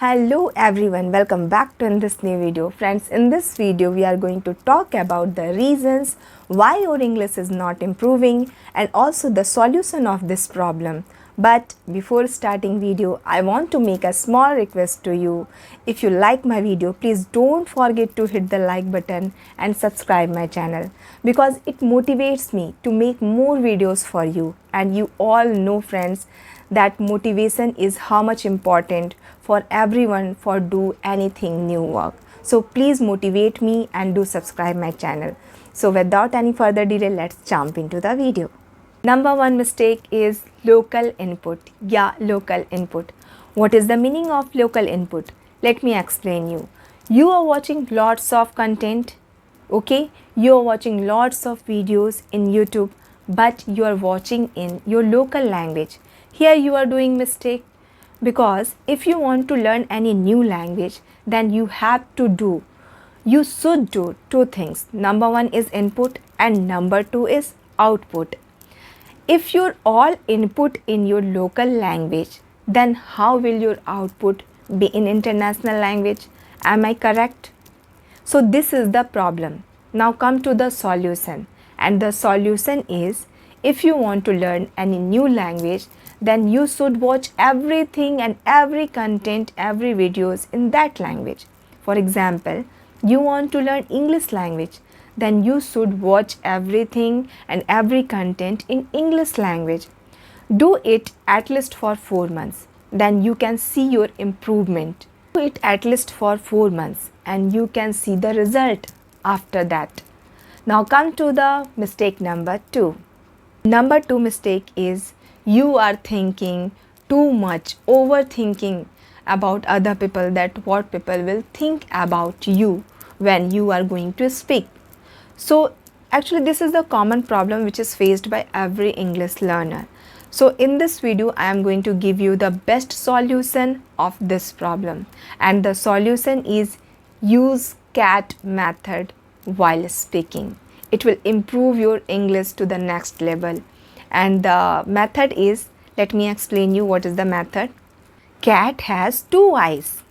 Hello everyone, welcome back to this new video. Friends, in this video we are going to talk about the reasons why your English is not improving and also the solution of this problem. But before starting video, I want to make a small request to you. If you like my video, please don't forget to hit the like button and subscribe my channel because it motivates me to make more videos for you. And you all know, friends, that motivation is how much important for everyone for do anything new work. So please motivate me and do subscribe my channel. So without any further delay, let's jump into the video. Number one mistake is local input. Yeah, local input. What is the meaning of local input? Let me explain you. You are watching lots of content, okay? You are watching lots of videos in YouTube, but you are watching in your local language. Here you are doing mistake because if you want to learn any new language, then you should do two things. Number one is input and number two is output. If your all input in your local language, then how will your output be in international language? Am I correct? So this is the problem. Now come to the solution. And the solution is, if you want to learn any new language, then you should watch everything and every content, every videos in that language. For example, you want to learn English language, then you should watch everything and every content in English language. Do it at least for 4 months. Then you can see your improvement. Do it at least for 4 months and you can see the result after that. Now come to the mistake number 2. Number 2 mistake is you are thinking too much, overthinking about other people, that what people will think about you when you are going to speak. So actually this is the common problem which is faced by every English learner. So in this video I am going to give you the best solution of this problem, and the solution is use CAT method while speaking. It will improve your English to the next level. And the method is, let me explain you what is the method. Cat has 2 eyes.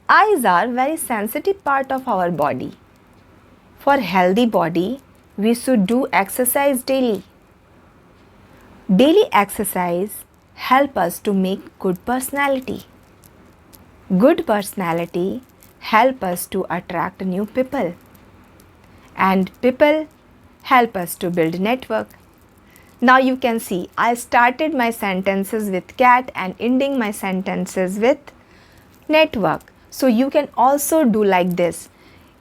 Eyes are very sensitive part of our body. For healthy body, we should do exercise daily. Daily exercise help us to make good personality. Good personality help us to attract new people. And people help us to build network. Now you can see I started my sentences with cat and ending my sentences with network. So you can also do like this.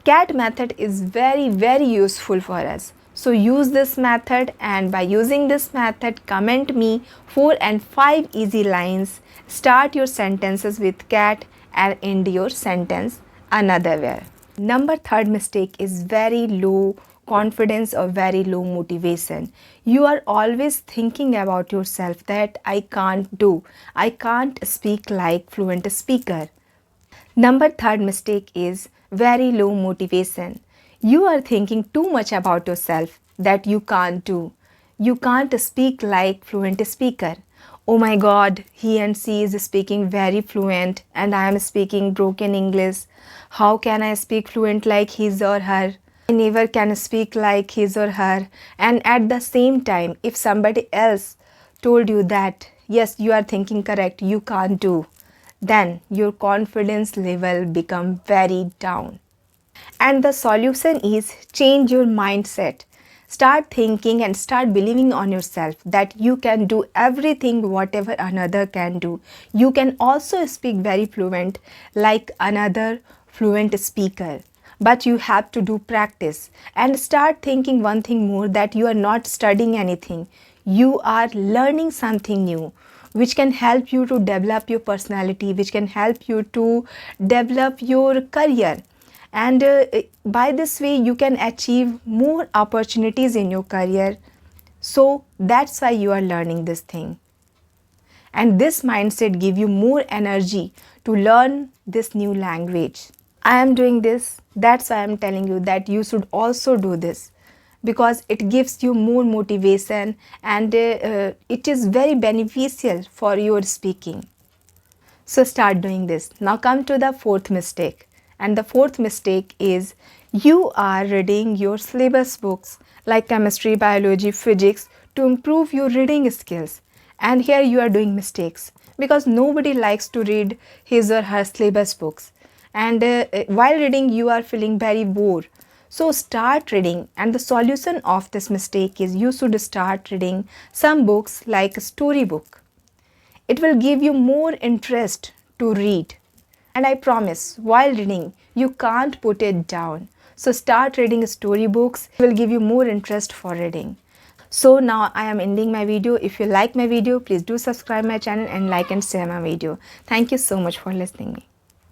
CAT method is very useful for us. So use this method, and by using this method, comment me 4 and 5 easy lines. Start your sentences with CAT and end your sentence another way. Number 3rd mistake is very low confidence or very low motivation. You are always thinking about yourself that I can't speak like fluent speaker. Number 3rd mistake is very low motivation. You are thinking too much about yourself that you can't speak like fluent speaker. Oh my god, he and she is speaking very fluent and I am speaking broken English. How can I speak fluent like his or her? I never can speak like his or her. And at the same time, if somebody else told you that, yes, you are thinking correct, you can't do, then your confidence level become very down. And the solution is change your mindset. Start thinking and start believing on yourself that you can do everything whatever another can do. You can also speak very fluent like another fluent speaker. But you have to do practice and start thinking one thing more, that you are not studying anything. You are learning something new which can help you to develop your personality, which can help you to develop your career. And by this way you can achieve more opportunities in your career. So that's why you are learning this thing. And this mindset give you more energy to learn this new language. I am doing this, that's why I am telling you that you should also do this, because it gives you more motivation and it is very beneficial for your speaking. So start doing this. Now come to the fourth mistake. And the fourth mistake is you are reading your syllabus books like chemistry, biology, physics to improve your reading skills. And here you are doing mistakes because nobody likes to read his or her syllabus books. And while reading, you are feeling very bored. So start reading, and the solution of this mistake is you should start reading some books like a storybook. It will give you more interest to read. And I promise, while reading, you can't put it down. So start reading storybooks. It will give you more interest for reading. So now I am ending my video. If you like my video, please do subscribe my channel and like and share my video. Thank you so much for listening me.